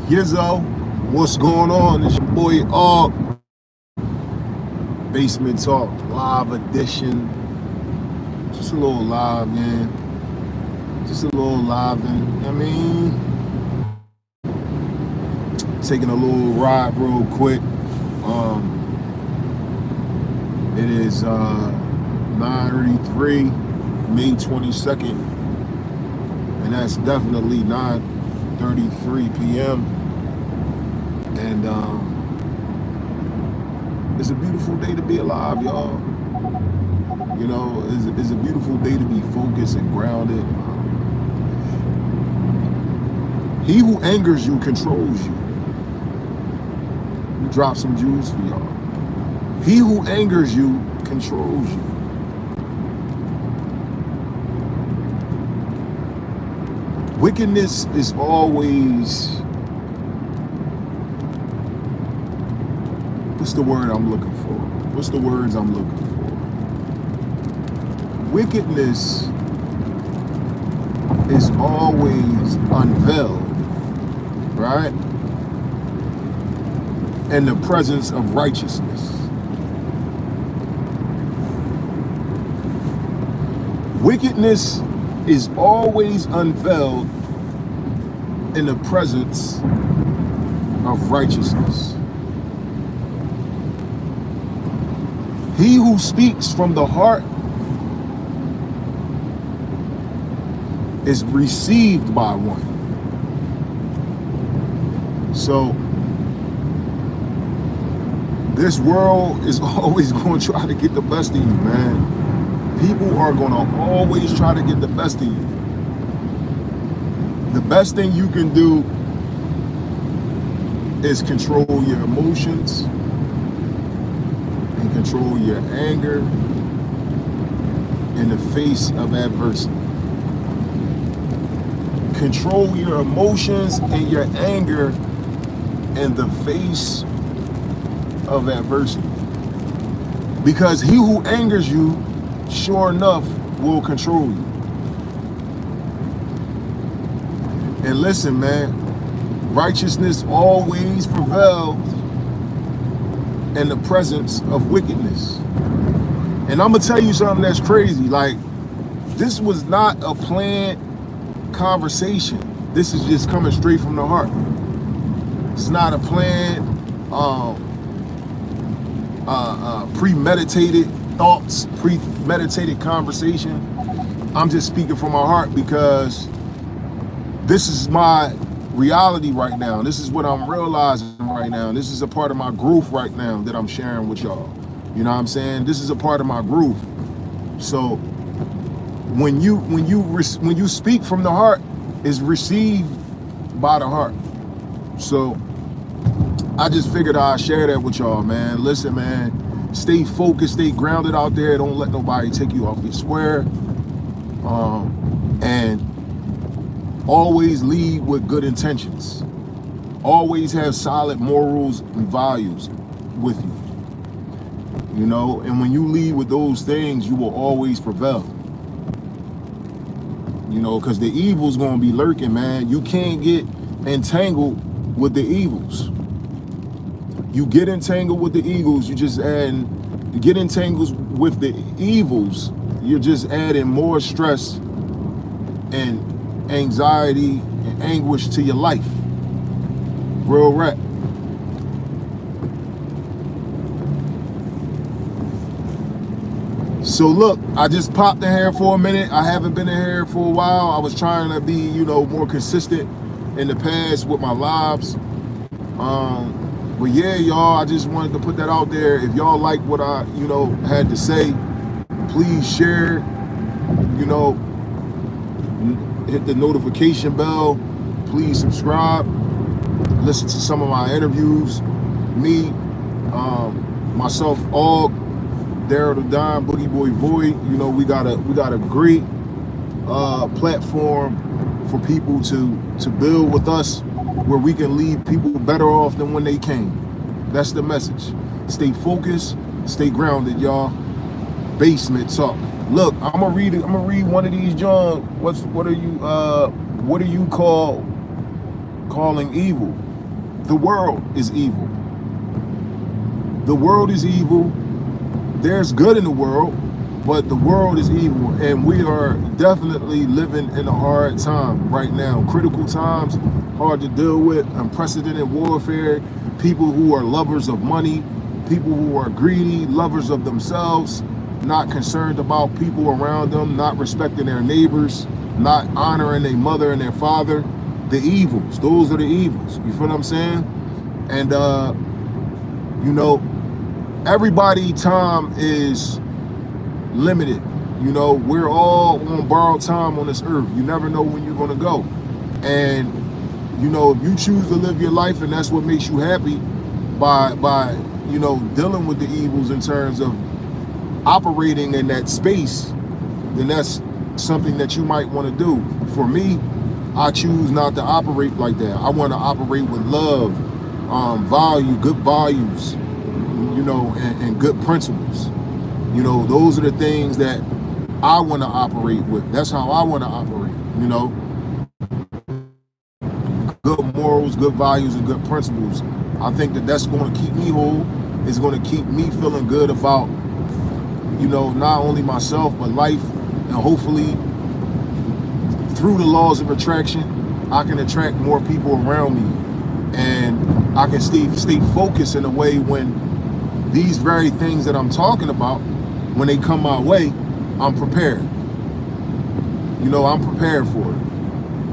Yizzo, what's going on? It's your boy BSMNT Talk, live edition. Just a little live, man. Just a little live, and taking a little ride real quick. It is 9:33, May 22nd, and that's definitely 9:33 p.m. And it's a beautiful day to be alive, y'all. You know, it's a beautiful day to be focused and grounded. He who angers you controls you. Drop some jewels for y'all. He who angers you controls you. Wickedness is always, what's the word I'm looking for? What's the words I'm looking for? Wickedness is always unveiled, right? In the presence of righteousness. Wickedness is always unveiled in the presence of righteousness. He who speaks from the heart is received by one. So this world is always going to try to get the best of you, man. People are going to always try to get the best of you. The best thing you can do is control your emotions and control your anger in the face of adversity. Control your emotions and your anger in the face of adversity. Because he who angers you, sure enough, will control you. And listen, man, righteousness always prevails in the presence of wickedness. And I'm gonna tell you something that's crazy. Like, this was not a planned conversation. This is just coming straight from the heart. It's not a planned, premeditated thoughts, premeditated conversation. I'm just speaking from my heart because this is my reality right now. This is what I'm realizing right now. This is a part of my growth right now that I'm sharing with y'all. You know what I'm saying? This is a part of my growth. So when you speak from the heart, is received by the heart. So I just figured I'd share that with y'all, man. Listen, man, stay focused, stay grounded out there. Don't let nobody take you off your square. And always lead with good intentions. Always have solid morals and values with you. You know, and when you lead with those things, you will always prevail. You know, because the evil's gonna be lurking, man. You can't get entangled with the evils. You get entangled with the evils, you get entangled with the evils, you're just adding more stress and anxiety and anguish to your life. Real rap. So look, I just popped in here for a minute. I haven't been in here for a while. I was trying to be, you know, more consistent in the past with my lives. But yeah, y'all, I just wanted to put that out there. If y'all like what I, you know, had to say, please share, you know, hit the notification bell. Please subscribe. Listen to some of my interviews. Me, myself, Og, Daryl the Don, Boogie Boy Void. You know, we got a great platform for people to build with us, where we can leave people better off than when they came. That's the message. Stay focused, stay grounded, y'all. BSMNT Talk. Look, I'm gonna read one of these, John. What are you calling evil? The world is evil. The world is evil. There's good in the world, but the world is evil, and we are definitely living in a hard time right now. Critical times, hard to deal with, unprecedented warfare, people who are lovers of money, people who are greedy, lovers of themselves, not concerned about people around them, not respecting their neighbors, not honoring their mother and their father. The evils, those are the evils. You feel what I'm saying? And, you know, everybody time is limited. You know, we're all on borrowed time on this earth. You never know when you're gonna go. And, you know, if you choose to live your life and that's what makes you happy by you know, dealing with the evils in terms of operating in that space, then that's something that you might want to do. For me, I choose not to operate like that. I want to operate with love, value, good values, you know, and good principles. You know, those are the things that I want to operate with. That's how I want to operate, you know. Good morals, good values, and good principles. I think that that's going to keep me whole. It's going to keep me feeling good about, you know, not only myself, but life. And hopefully, through the laws of attraction, I can attract more people around me. And I can stay focused in a way when these very things that I'm talking about, when they come my way, I'm prepared. You know, I'm prepared for it.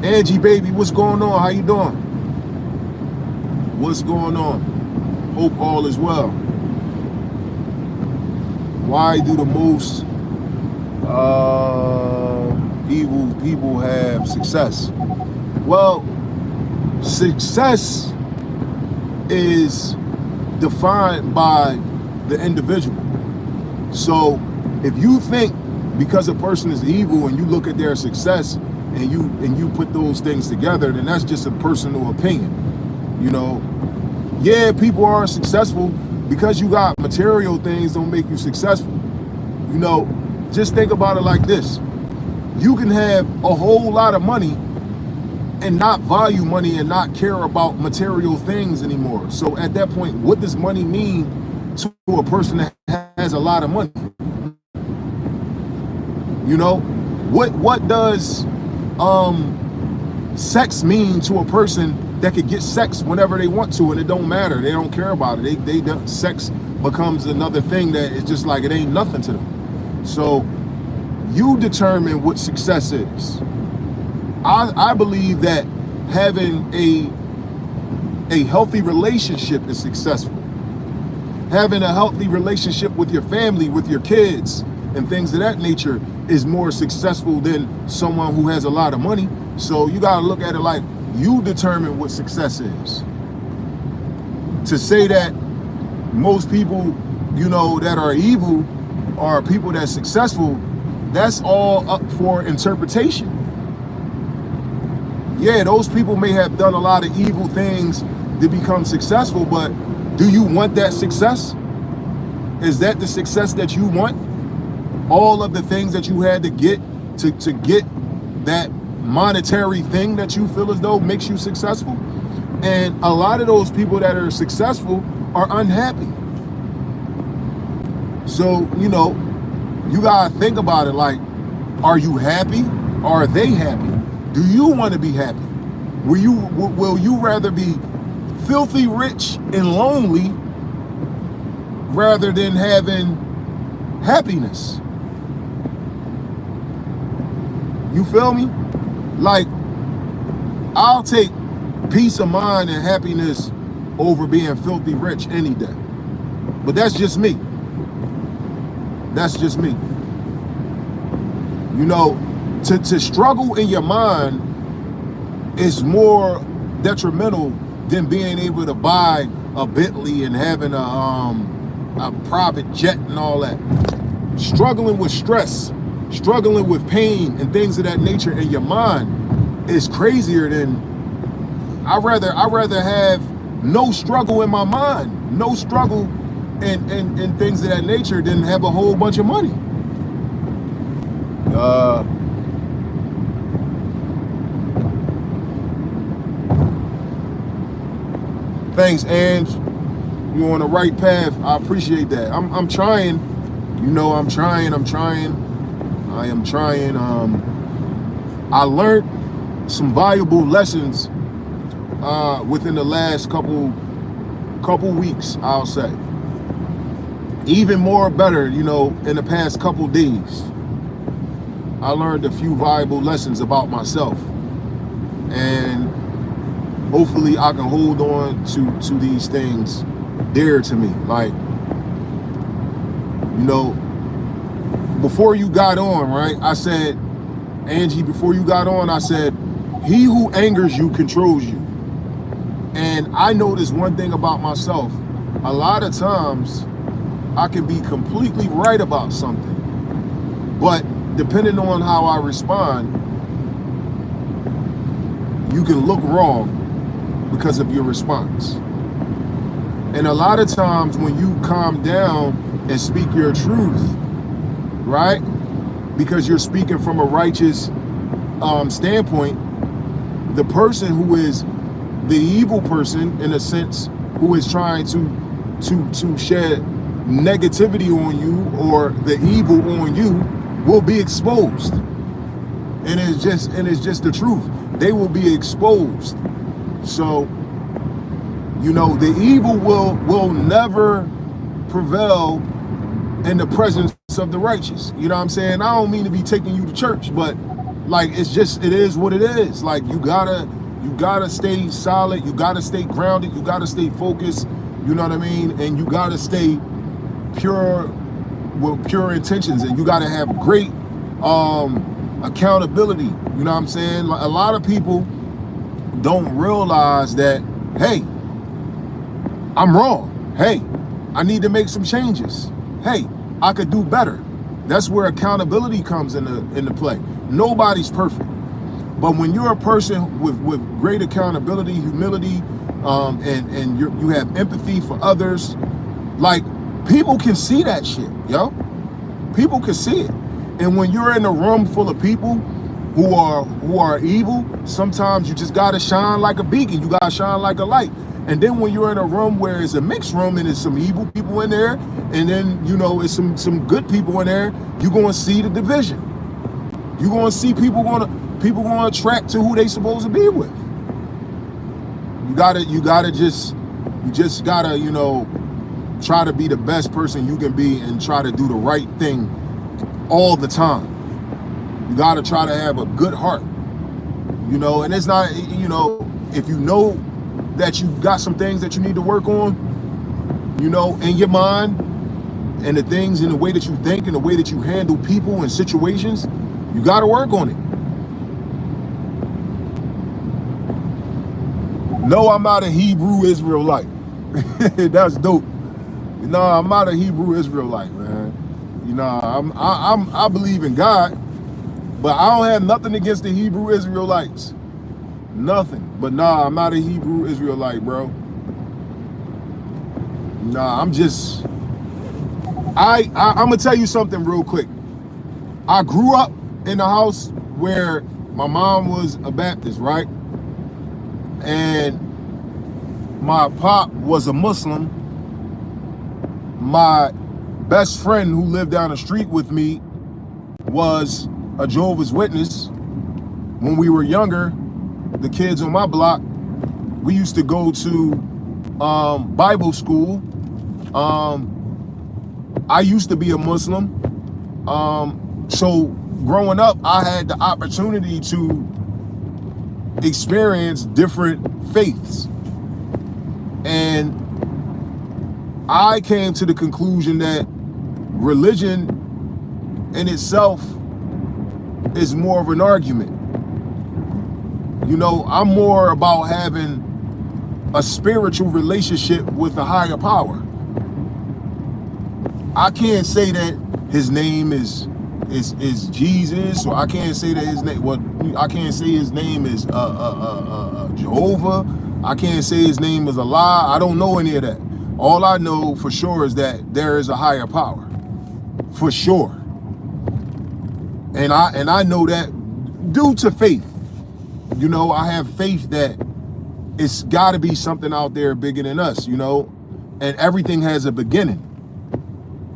Angie, baby, what's going on? How you doing? What's going on? Hope all is well. Why do the most evil people have success? Well, success is defined by the individual. So if you think because a person is evil and you look at their success and you put those things together, then that's just a personal opinion. You know, yeah, people are successful. Because you got material things don't make you successful. You know, just think about it like this. You can have a whole lot of money and not value money and not care about material things anymore. So at that point, what does money mean to a person that has a lot of money? You know, what does sex mean to a person that could get sex whenever they want to and it don't matter? They don't care about it. They sex becomes another thing that is just like it ain't nothing to them. So you determine what success is. I believe that having a healthy relationship is successful. Having a healthy relationship with your family, with your kids, and things of that nature is more successful than someone who has a lot of money. So you gotta look at it like you determine what success is. To say that most people, you know, that are evil are people that's successful, that's all up for interpretation. Yeah, those people may have done a lot of evil things to become successful, but do you want that success? Is that the success that you want? All of the things that you had to get to get that monetary thing that you feel as though makes you successful? And a lot of those people that are successful are unhappy. So, you know, you gotta think about it like, are you happy? Are they happy? Do you want to be happy? Will you rather be filthy rich and lonely rather than having happiness? You feel me? Like, I'll take peace of mind and happiness over being filthy rich any day. But that's just me. That's just me. You know, to struggle in your mind is more detrimental than being able to buy a Bentley and having a private jet and all that. Struggling with stress, struggling with pain and things of that nature in your mind is crazier than I'd rather have no struggle in my mind, no struggle and things of that nature than have a whole bunch of money. Thanks, Ange. You're on the right path. I appreciate that. I'm trying. You know, I'm trying. I am trying. I learned some valuable lessons within the last couple weeks, I'll say. Even more better, you know, in the past couple days. I learned a few valuable lessons about myself. And hopefully I can hold on to these things dear to me. Like, you know, before you got on, right, I said, Angie, before you got on, I said, he who angers you controls you. And I noticed one thing about myself. A lot of times I can be completely right about something, but depending on how I respond, you can look wrong because of your response. And a lot of times when you calm down and speak your truth, right? Because you're speaking from a righteous standpoint, the person who is the evil person, in a sense, who is trying to shed negativity on you or the evil on you, will be exposed. And it's just the truth. They will be exposed. So, you know, the evil will never prevail in the presence of the righteous. You know what I'm saying? I don't mean to be taking you to church, but like, it is what it is. Like, you gotta stay solid, you gotta stay grounded, you gotta stay focused, you know what I mean? And you gotta stay pure with pure intentions, and you gotta have great accountability. You know what I'm saying? A lot of people don't realize that, hey, I'm wrong. Hey, I need to make some changes. Hey, I could do better. That's where accountability comes into play. Nobody's perfect. But when you're a person with great accountability, humility, and you have empathy for others, like, people can see that shit, yo. People can see it. And when you're in a room full of people who are evil, sometimes you just gotta shine like a beacon. You gotta shine like a light. And then when you're in a room where it's a mixed room and there's some evil people in there, and then, you know, it's some good people in there, you're gonna see the division. You're gonna see people gonna attract to who they supposed to be with. You just gotta, you know, try to be the best person you can be and try to do the right thing all the time. You gotta try to have a good heart, you know. And it's not, you know, if you know that you got some things that you need to work on, you know, in your mind, and the things in the way that you think and the way that you handle people and situations, you gotta work on it. No, I'm not a Hebrew Israelite. That's dope. No, I'm not a Hebrew Israelite, man. You know, I believe in God, but I don't have nothing against the Hebrew Israelites. Nothing. But nah, I'm not a Hebrew Israelite, bro. Nah, I'm gonna tell you something real quick. I grew up in a house where my mom was a Baptist, right? And my pop was a Muslim. My best friend who lived down the street with me was a Jehovah's Witness. When we were younger, the kids on my block, we used to go to Bible school. I used to be a Muslim. So growing up, I had the opportunity to experience different faiths. And I came to the conclusion that religion in itself is more of an argument. You know, I'm more about having a spiritual relationship with a higher power. I can't say that his name is Jesus, or I can't say that his name, I can't say his name is Jehovah. I can't say his name is Allah. I don't know any of that. All I know for sure is that there is a higher power, for sure. And I know that due to faith. You know, I have faith that it's got to be something out there bigger than us, you know, and everything has a beginning.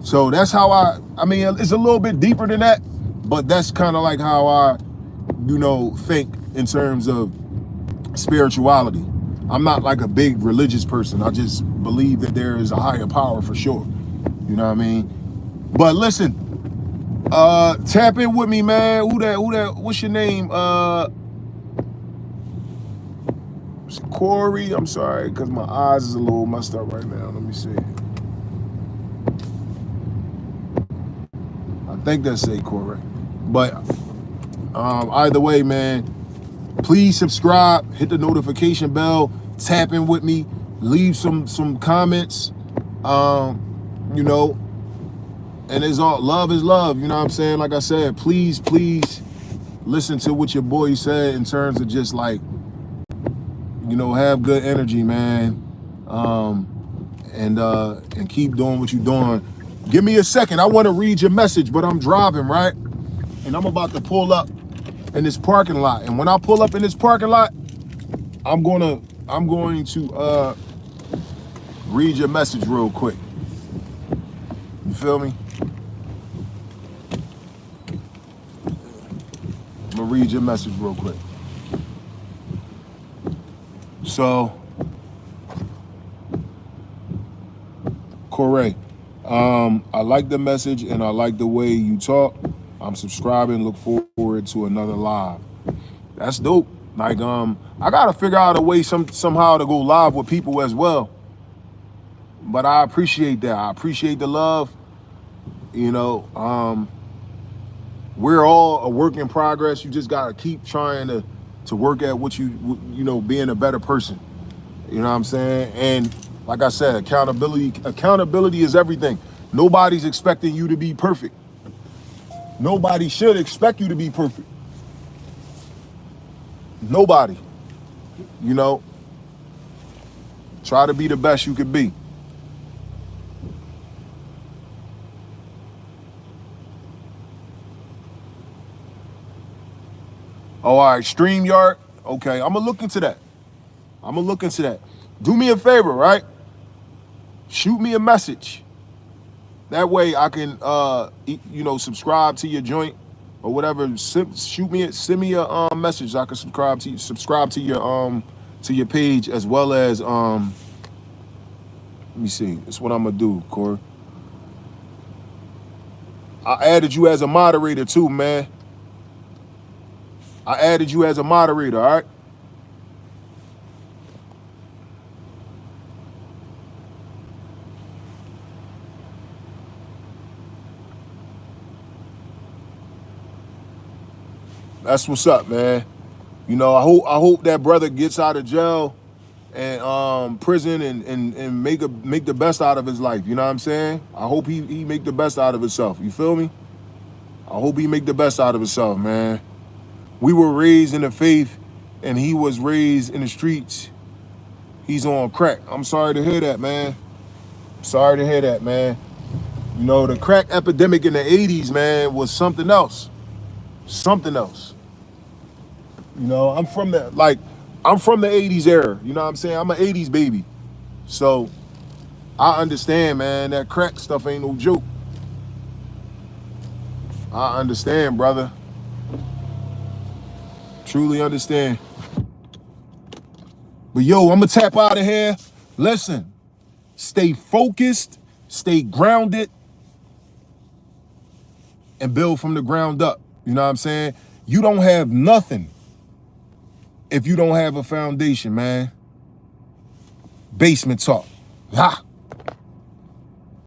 So that's how I mean, it's a little bit deeper than that, but that's kind of like how I, you know, think in terms of spirituality. I'm not like a big religious person. I just believe that there is a higher power for sure. You know what I mean? But listen, tap in with me, man. Who that? What's your name? It's Corey. I'm sorry, because my eyes is a little messed up right now. Let me see. I think that's say Corey. But either way, man, please subscribe, hit the notification bell, tap in with me, leave some comments. You know, and it's all love is love, you know what I'm saying? Like I said, please listen to what your boy said in terms of just like, you know, have good energy, man. And keep doing what you're doing. Give me a second. I want to read your message, but I'm driving, right? And I'm about to pull up in this parking lot. And when I pull up in this parking lot, I'm going to read your message real quick. You feel me? I'm gonna read your message real quick. So, Corey, I like the message and I like the way you talk. I'm subscribing. Look forward to another live. That's dope. Like, I gotta figure out a way somehow to go live with people as well. But I appreciate that. I appreciate the love. You know, we're all a work in progress. You just gotta keep trying to work at what you know, being a better person. You know what I'm saying? And like I said, accountability is everything. Nobody's expecting you to be perfect. Nobody should expect you to be perfect. Nobody. You know, try to be the best you could be. Oh, all right, StreamYard. Okay, I'm gonna look into that. Do me a favor, right? Shoot me a message. That way I can, you know, subscribe to your joint or whatever. Send me a message. I can subscribe to your page as well as let me see. That's what I'm gonna do, Corey. I added you as a moderator too, man. I added you as a moderator, all right? That's what's up, man. You know, I hope that brother gets out of jail and prison and make the best out of his life. You know what I'm saying? I hope he make the best out of himself. You feel me? I hope he make the best out of himself, man. We were raised in the faith and he was raised in the streets. He's on crack. I'm sorry to hear that, man. Sorry to hear that, man. You know, the crack epidemic in the 80s, man, was something else. Something else. You know, I'm from the 80s era. You know what I'm saying? I'm an 80s baby. So I understand, man, that crack stuff ain't no joke. I understand, brother. Truly understand. But yo, I'm gonna tap out of here. Listen, stay focused, stay grounded, and build from the ground up. You know what I'm saying? You don't have nothing if you don't have a foundation, man. Basement talk. Ha!